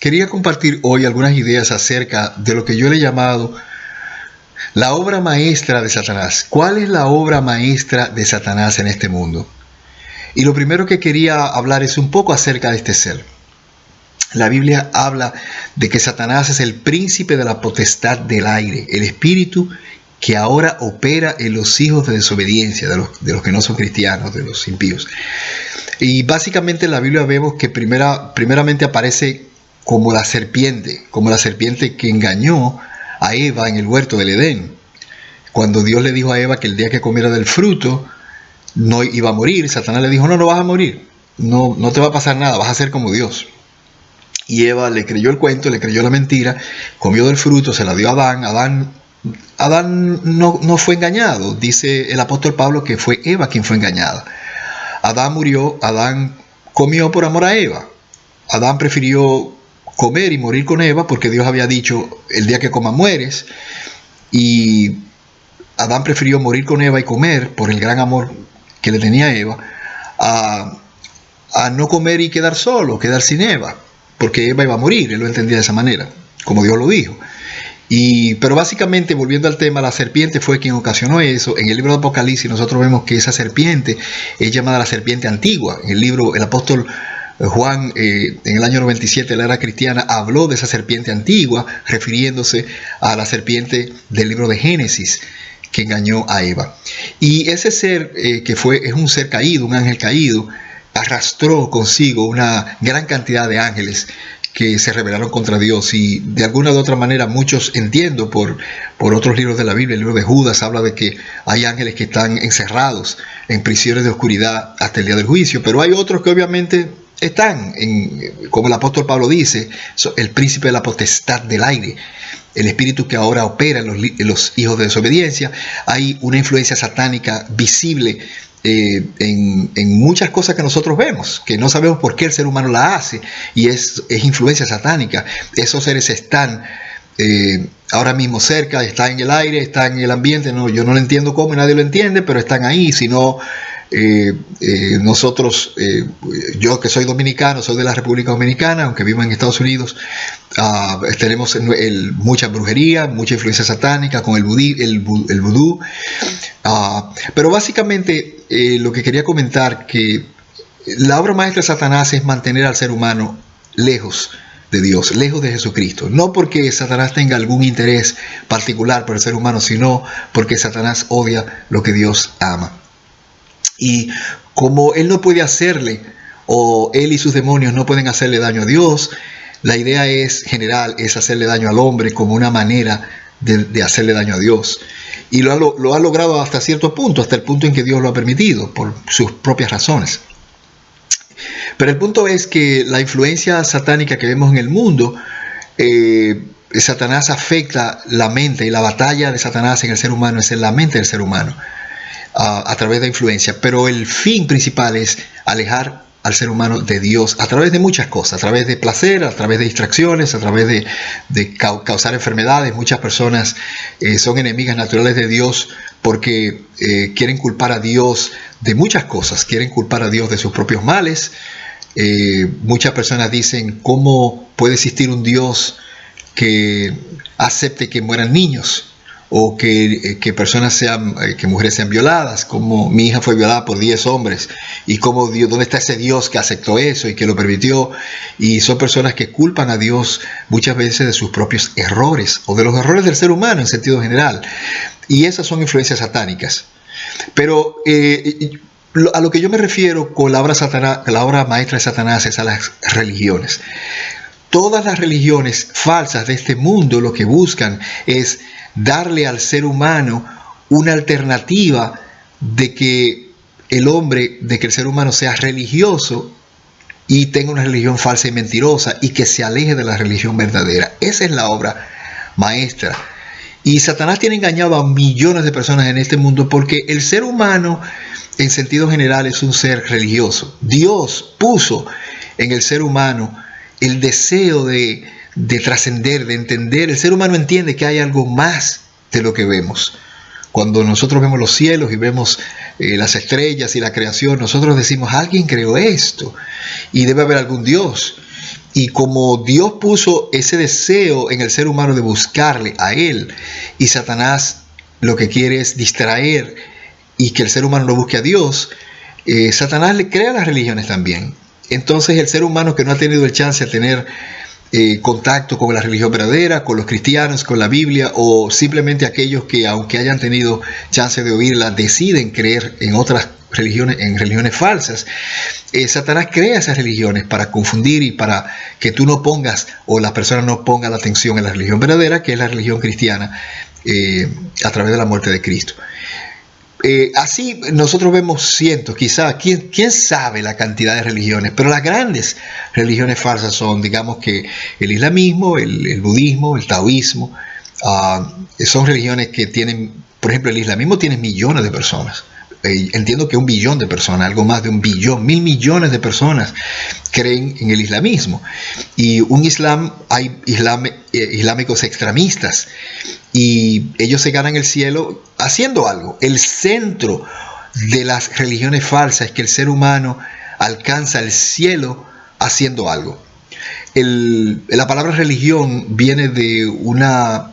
Quería compartir hoy algunas ideas acerca de lo que yo le he llamado la obra maestra de Satanás. ¿Cuál es la obra maestra de Satanás en este mundo? Y lo primero que quería hablar es un poco acerca de este ser. La Biblia habla de que Satanás es el príncipe de la potestad del aire, el espíritu que ahora opera en los hijos de desobediencia, de los que no son cristianos, de los impíos. Y básicamente en la Biblia vemos que primeramente aparece como la serpiente que engañó a Eva en el huerto del Edén. Cuando Dios le dijo a Eva que el día que comiera del fruto no iba a morir, Satanás le dijo, no vas a morir, no te va a pasar nada, vas a ser como Dios. Y Eva le creyó el cuento, le creyó la mentira, comió del fruto, se la dio a Adán. Adán no fue engañado. Dice el apóstol Pablo que fue Eva quien fue engañada. Adán murió, Adán comió por amor a Eva. Adán prefirió comer y morir con Eva porque Dios había dicho, el día que comas mueres. Y Adán prefirió morir con Eva y comer por el gran amor que le tenía a Eva, a no comer y quedar solo, quedar sin Eva, porque Eva iba a morir. Él lo entendía de esa manera, como Dios lo dijo. Pero básicamente, volviendo al tema, la serpiente fue quien ocasionó eso. En el libro de Apocalipsis nosotros vemos que esa serpiente es llamada la serpiente antigua. En el libro, el apóstol Juan, en el año 97 de la era cristiana, habló de esa serpiente antigua, refiriéndose a la serpiente del libro de Génesis, que engañó a Eva. Y ese ser es un ser caído, un ángel caído, arrastró consigo una gran cantidad de ángeles que se rebelaron contra Dios. Y de alguna u otra manera muchos, entiendo por otros libros de la Biblia, el libro de Judas habla de que hay ángeles que están encerrados en prisiones de oscuridad hasta el día del juicio, pero hay otros que obviamente están, como el apóstol Pablo dice, el príncipe de la potestad del aire, el espíritu que ahora opera en los hijos de desobediencia. Hay una influencia satánica visible en muchas cosas que nosotros vemos, que no sabemos por qué el ser humano la hace, y es influencia satánica. Esos seres están ahora mismo cerca, están en el aire, están en el ambiente. Yo no lo entiendo cómo, nadie lo entiende, pero están ahí. Si no, nosotros, yo que soy dominicano, soy de la República Dominicana, aunque vivo en Estados Unidos, tenemos mucha brujería, mucha influencia satánica con el vudú. Pero básicamente lo que quería comentar, que la obra maestra de Satanás es mantener al ser humano lejos de Dios, lejos de Jesucristo. No porque Satanás tenga algún interés particular por el ser humano, sino porque Satanás odia lo que Dios ama. Y como él no puede hacerle, o él y sus demonios no pueden hacerle daño a Dios, la idea general es hacerle daño al hombre como una manera de hacerle daño a Dios. Y lo ha logrado hasta cierto punto, hasta el punto en que Dios lo ha permitido, por sus propias razones. Pero el punto es que la influencia satánica que vemos en el mundo, Satanás afecta la mente, y la batalla de Satanás en el ser humano es en la mente del ser humano, a través de influencia. Pero el fin principal es alejar al ser humano de Dios a través de muchas cosas, a través de placer, a través de distracciones, a través de causar enfermedades. Muchas personas son enemigas naturales de Dios porque quieren culpar a Dios de muchas cosas, quieren culpar a Dios de sus propios males. Muchas personas dicen, ¿cómo puede existir un Dios que acepte que mueran niños? O que personas que mujeres sean violadas, como mi hija fue violada por 10 hombres, y como Dios, ¿dónde está ese Dios que aceptó eso y que lo permitió? Y son personas que culpan a Dios muchas veces de sus propios errores, o de los errores del ser humano en sentido general, y esas son influencias satánicas. Pero a lo que yo me refiero con la obra maestra de Satanás es a las religiones. Todas las religiones falsas de este mundo lo que buscan es darle al ser humano una alternativa de que el ser humano sea religioso y tenga una religión falsa y mentirosa, y que se aleje de la religión verdadera. Esa es la obra maestra. Y Satanás tiene engañado a millones de personas en este mundo, porque el ser humano en sentido general es un ser religioso. Dios puso en el ser humano el deseo de trascender, de entender. El ser humano entiende que hay algo más de lo que vemos. Cuando nosotros vemos los cielos y vemos las estrellas y la creación, nosotros decimos, alguien creó esto y debe haber algún Dios. Y como Dios puso ese deseo en el ser humano de buscarle a Él, y Satanás lo que quiere es distraer y que el ser humano no busque a Dios, Satanás le crea las religiones también. Entonces el ser humano que no ha tenido el chance de tener contacto con la religión verdadera, con los cristianos, con la Biblia, o simplemente aquellos que, aunque hayan tenido chance de oírla, deciden creer en otras religiones, en religiones falsas, Satanás crea esas religiones para confundir y para que tú no pongas, o las personas no pongan la atención en la religión verdadera, que es la religión cristiana, a través de la muerte de Cristo. Así nosotros vemos cientos, quizá, ¿quién sabe la cantidad de religiones? Pero las grandes religiones falsas son, digamos que el islamismo, el budismo, el taoísmo. Son religiones que tienen, por ejemplo, el islamismo tiene millones de personas. Entiendo que 1 billón de personas, algo más de 1 billón, 1.000 millones de personas creen en el islamismo. Y hay islámicos extremistas, y ellos se ganan el cielo haciendo algo. El centro de las religiones falsas es que el ser humano alcanza el cielo haciendo algo. La palabra religión viene de una...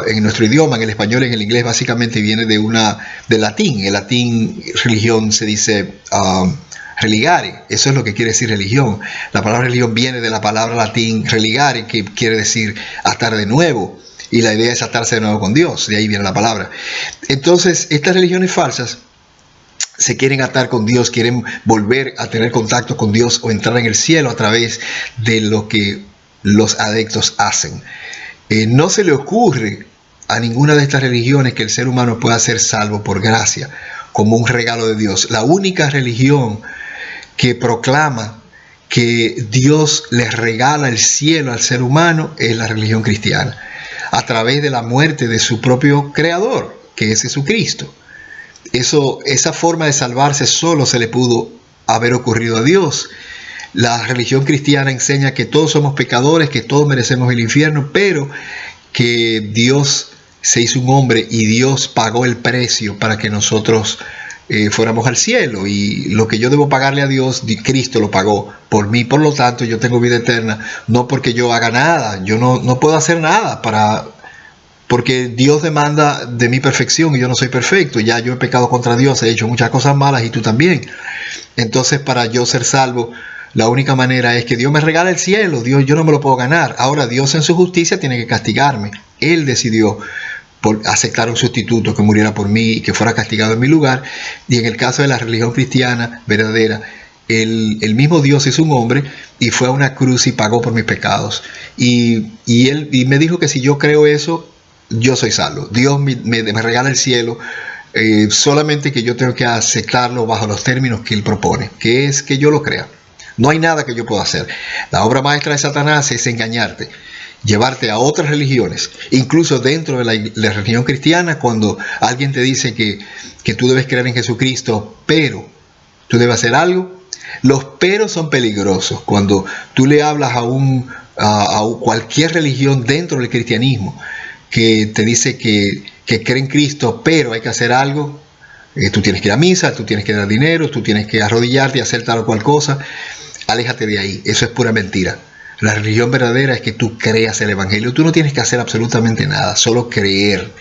en nuestro idioma, en el español, en el inglés, básicamente viene del latín. En latín, religión se dice religare. Eso es lo que quiere decir religión. La palabra religión viene de la palabra latín religare, que quiere decir atar de nuevo. Y la idea es atarse de nuevo con Dios. De ahí viene la palabra. Entonces, estas religiones falsas se quieren atar con Dios, quieren volver a tener contacto con Dios o entrar en el cielo a través de lo que los adeptos hacen. No se le ocurre a ninguna de estas religiones que el ser humano pueda ser salvo por gracia, como un regalo de Dios. La única religión que proclama que Dios le regala el cielo al ser humano es la religión cristiana, a través de la muerte de su propio creador, que es Jesucristo. Esa forma de salvarse solo se le pudo haber ocurrido a Dios. La religión cristiana enseña que todos somos pecadores, que todos merecemos el infierno, pero que Dios se hizo un hombre y Dios pagó el precio para que nosotros fuéramos al cielo. Y lo que yo debo pagarle a Dios, Cristo lo pagó por mí. Por lo tanto, yo tengo vida eterna, no porque yo haga nada. Yo no puedo hacer nada porque Dios demanda de mi perfección y yo no soy perfecto. Ya yo he pecado contra Dios, he hecho muchas cosas malas y tú también. Entonces, para yo ser salvo, la única manera es que Dios me regala el cielo. Dios, yo no me lo puedo ganar. Ahora, Dios en su justicia tiene que castigarme. Él decidió por aceptar un sustituto que muriera por mí y que fuera castigado en mi lugar. Y en el caso de la religión cristiana verdadera, el mismo Dios es un hombre y fue a una cruz y pagó por mis pecados. Y me dijo que si yo creo eso, yo soy salvo. Dios me regala el cielo. Solamente que yo tengo que aceptarlo bajo los términos que Él propone, que es que yo lo crea. No hay nada que yo pueda hacer. La obra maestra de Satanás es engañarte, llevarte a otras religiones, incluso dentro de la religión cristiana. Cuando alguien te dice que tú debes creer en Jesucristo, pero tú debes hacer algo, los peros son peligrosos. Cuando tú le hablas a cualquier religión dentro del cristianismo que te dice que cree en Cristo, pero hay que hacer algo, tú tienes que ir a misa, tú tienes que dar dinero, tú tienes que arrodillarte y hacer tal o cual cosa, aléjate de ahí. Eso es pura mentira. La religión verdadera es que tú creas el evangelio. Tú no tienes que hacer absolutamente nada, solo creer.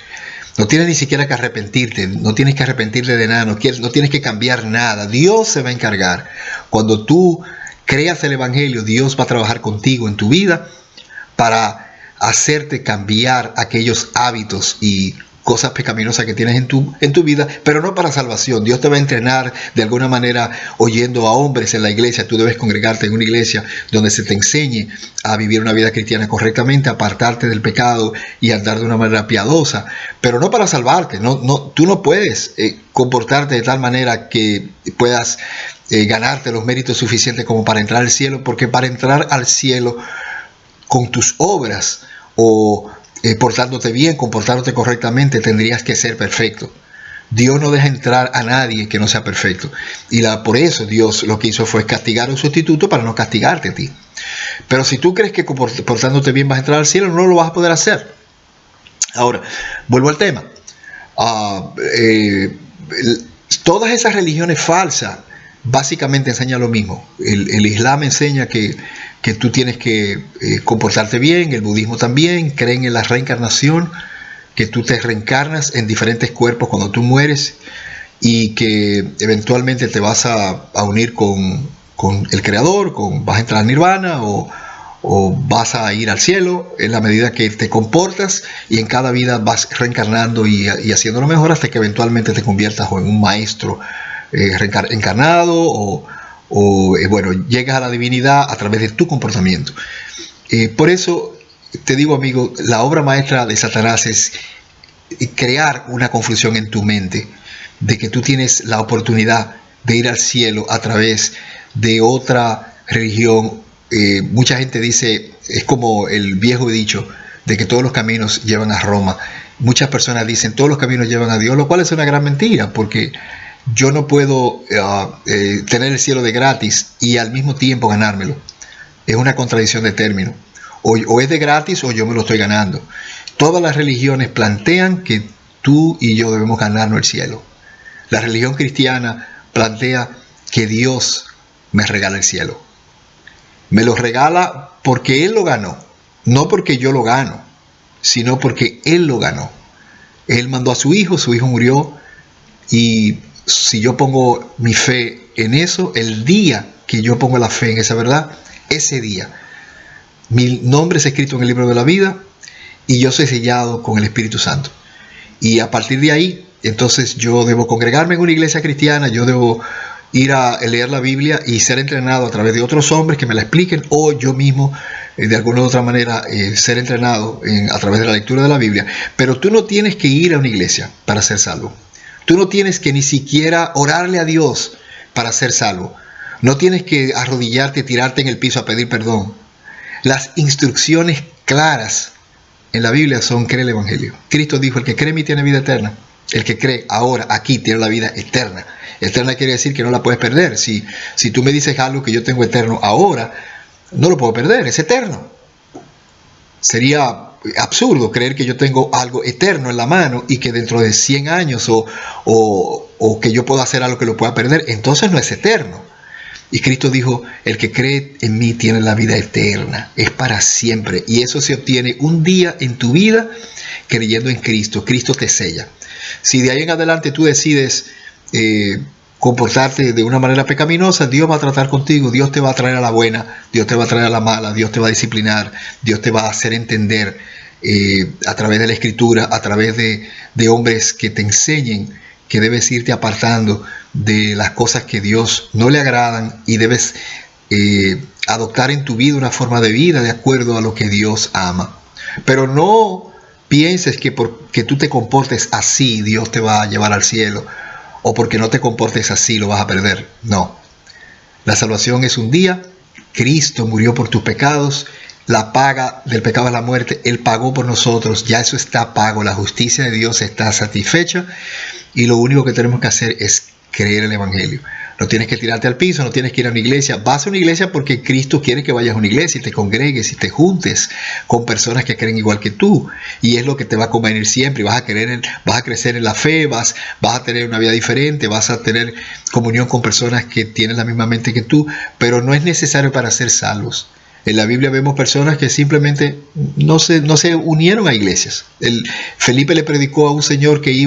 No tienes ni siquiera que arrepentirte, no tienes que arrepentirte de nada, no tienes que cambiar nada. Dios se va a encargar. Cuando tú creas el evangelio, Dios va a trabajar contigo en tu vida para hacerte cambiar aquellos hábitos y cosas pecaminosas que tienes en tu vida, pero no para salvación. Dios te va a entrenar de alguna manera oyendo a hombres en la iglesia. Tú debes congregarte en una iglesia donde se te enseñe a vivir una vida cristiana correctamente, apartarte del pecado y andar de una manera piadosa, pero no para salvarte. Tú no puedes comportarte de tal manera que puedas ganarte los méritos suficientes como para entrar al cielo, porque para entrar al cielo con tus obras o portándote bien, comportándote correctamente, tendrías que ser perfecto. Dios no deja entrar a nadie que no sea perfecto. Y por eso Dios lo que hizo fue castigar a un sustituto para no castigarte a ti. Pero si tú crees que portándote bien vas a entrar al cielo, no lo vas a poder hacer. Ahora, vuelvo al tema. Todas esas religiones falsas básicamente enseñan lo mismo. El Islam enseña que que tú tienes que comportarte bien. El budismo también creen en la reencarnación, que tú te reencarnas en diferentes cuerpos cuando tú mueres y que eventualmente te vas a unir con el Creador, vas a entrar al Nirvana o vas a ir al cielo en la medida que te comportas, y en cada vida vas reencarnando y haciéndolo mejor hasta que eventualmente te conviertas o en un maestro encarnado o bueno, llegas a la divinidad a través de tu comportamiento. Por eso te digo, amigo, la obra maestra de Satanás es crear una confusión en tu mente de que tú tienes la oportunidad de ir al cielo a través de otra religión. Mucha gente dice, es como el viejo dicho de que todos los caminos llevan a Roma. Muchas personas dicen todos los caminos llevan a Dios, lo cual es una gran mentira, porque yo no puedo tener el cielo de gratis y al mismo tiempo ganármelo. Es una contradicción de término. O es de gratis o yo me lo estoy ganando. Todas las religiones plantean que tú y yo debemos ganarnos el cielo. La religión cristiana plantea que Dios me regala el cielo. Me lo regala porque Él lo ganó. No porque yo lo gano, sino porque Él lo ganó. Él mandó a su hijo murió, y si yo pongo mi fe en eso, el día que yo pongo la fe en esa verdad, ese día, mi nombre es escrito en el libro de la vida y yo soy sellado con el Espíritu Santo. Y a partir de ahí, entonces yo debo congregarme en una iglesia cristiana, yo debo ir a leer la Biblia y ser entrenado a través de otros hombres que me la expliquen, o yo mismo de alguna u otra manera ser entrenado a través de la lectura de la Biblia. Pero tú no tienes que ir a una iglesia para ser salvo. Tú no tienes que ni siquiera orarle a Dios para ser salvo. No tienes que arrodillarte, tirarte en el piso a pedir perdón. Las instrucciones claras en la Biblia son: cree el Evangelio. Cristo dijo: el que cree en mí tiene vida eterna. El que cree ahora, aquí, tiene la vida eterna. Eterna quiere decir que no la puedes perder. Si tú me dices algo que yo tengo eterno ahora, no lo puedo perder, es eterno. Sería absurdo creer que yo tengo algo eterno en la mano y que dentro de 100 años o que yo pueda hacer algo que lo pueda perder. Entonces no es eterno. Y Cristo dijo: el que cree en mí tiene la vida eterna, es para siempre. Y eso se obtiene un día en tu vida creyendo en Cristo. Cristo te sella. Si de ahí en adelante tú decides comportarte de una manera pecaminosa, Dios va a tratar contigo. Dios te va a traer a la buena, Dios te va a traer a la mala, Dios te va a disciplinar, Dios te va a hacer entender a través de la Escritura, a través de hombres que te enseñen que debes irte apartando de las cosas que Dios no le agradan y debes adoptar en tu vida una forma de vida de acuerdo a lo que Dios ama. Pero no pienses que porque tú te comportes así Dios te va a llevar al cielo, o porque no te comportes así lo vas a perder. No. La salvación es un día. Cristo murió por tus pecados. La paga del pecado es la muerte. Él pagó por nosotros. Ya eso está pago. La justicia de Dios está satisfecha. Y lo único que tenemos que hacer es creer el Evangelio. No tienes que tirarte al piso, no tienes que ir a una iglesia. Vas a una iglesia porque Cristo quiere que vayas a una iglesia y te congregues y te juntes con personas que creen igual que tú. Y es lo que te va a convenir siempre. Vas a crecer en la fe, vas a tener una vida diferente, vas a tener comunión con personas que tienen la misma mente que tú. Pero no es necesario para ser salvos. En la Biblia vemos personas que simplemente no se unieron a iglesias. Felipe le predicó a un señor que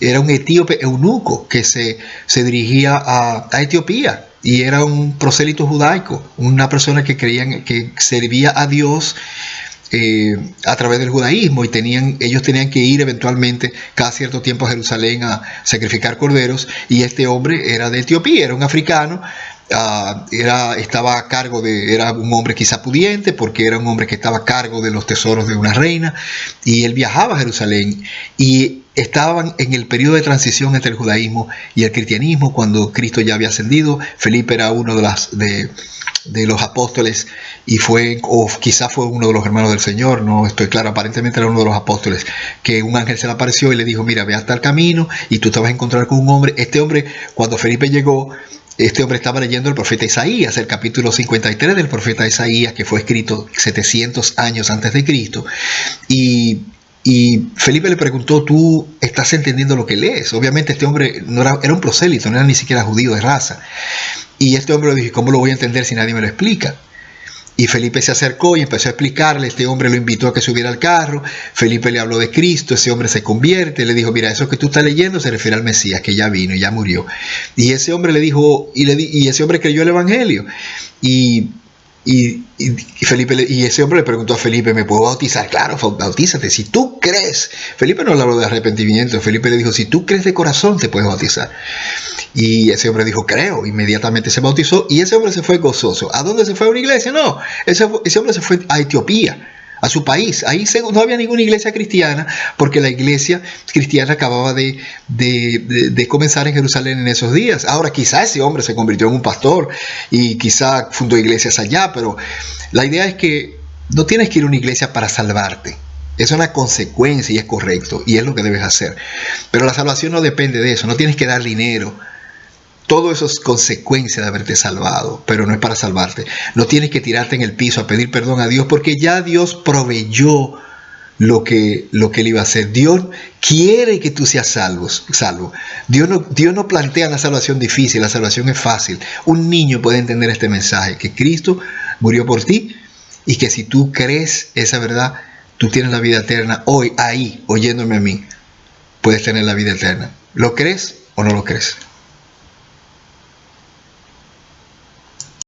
era un etíope eunuco que se dirigía a Etiopía, y era un prosélito judaico, una persona que servía a Dios a través del judaísmo, y ellos tenían que ir eventualmente cada cierto tiempo a Jerusalén a sacrificar corderos, y este hombre era de Etiopía, era un africano. Estaba a cargo era un hombre quizá pudiente, porque era un hombre que estaba a cargo de los tesoros de una reina, y él viajaba a Jerusalén, y estaban en el periodo de transición entre el judaísmo y el cristianismo cuando Cristo ya había ascendido. Felipe era uno de los apóstoles, y quizá fue uno de los hermanos del Señor, no estoy claro, aparentemente era uno de los apóstoles, que un ángel se le apareció y le dijo: mira, ve hasta el camino y tú te vas a encontrar con un hombre. Este hombre, cuando Felipe llegó, este hombre estaba leyendo el profeta Isaías, el capítulo 53 del profeta Isaías, que fue escrito 700 años antes de Cristo. Y Felipe le preguntó: ¿tú estás entendiendo lo que lees? Obviamente este hombre era un prosélito, no era ni siquiera judío de raza. Y este hombre le dijo: ¿cómo lo voy a entender si nadie me lo explica? Y Felipe se acercó y empezó a explicarle. Este hombre lo invitó a que subiera al carro. Felipe le habló de Cristo. Ese hombre se convierte. Le dijo, mira, eso que tú estás leyendo se refiere al Mesías, que ya vino y ya murió. Y ese hombre le dijo, y ese hombre creyó el evangelio. Y ese hombre le preguntó a Felipe, ¿me puedo bautizar? Claro, bautízate. Si tú crees. Felipe no le habló de arrepentimiento. Felipe le dijo, si tú crees de corazón, te puedes bautizar. Y ese hombre dijo, creo. Inmediatamente se bautizó y ese hombre se fue gozoso. ¿A dónde se fue? ¿A una iglesia? No. Ese hombre se fue a Etiopía, a su país. Ahí no había ninguna iglesia cristiana, porque la iglesia cristiana acababa de comenzar en Jerusalén en esos días. Ahora quizá ese hombre se convirtió en un pastor y quizá fundó iglesias allá, pero la idea es que no tienes que ir a una iglesia para salvarte. Es una consecuencia y es correcto y es lo que debes hacer. Pero la salvación no depende de eso. No tienes que dar dinero. Todo eso es consecuencia de haberte salvado, pero no es para salvarte. No tienes que tirarte en el piso a pedir perdón a Dios, porque ya Dios proveyó lo que Él iba a hacer. Dios quiere que tú seas salvo. Dios no plantea la salvación difícil, la salvación es fácil. Un niño puede entender este mensaje, que Cristo murió por ti y que si tú crees esa verdad, tú tienes la vida eterna. Hoy, ahí, oyéndome a mí, puedes tener la vida eterna. ¿Lo crees o no lo crees?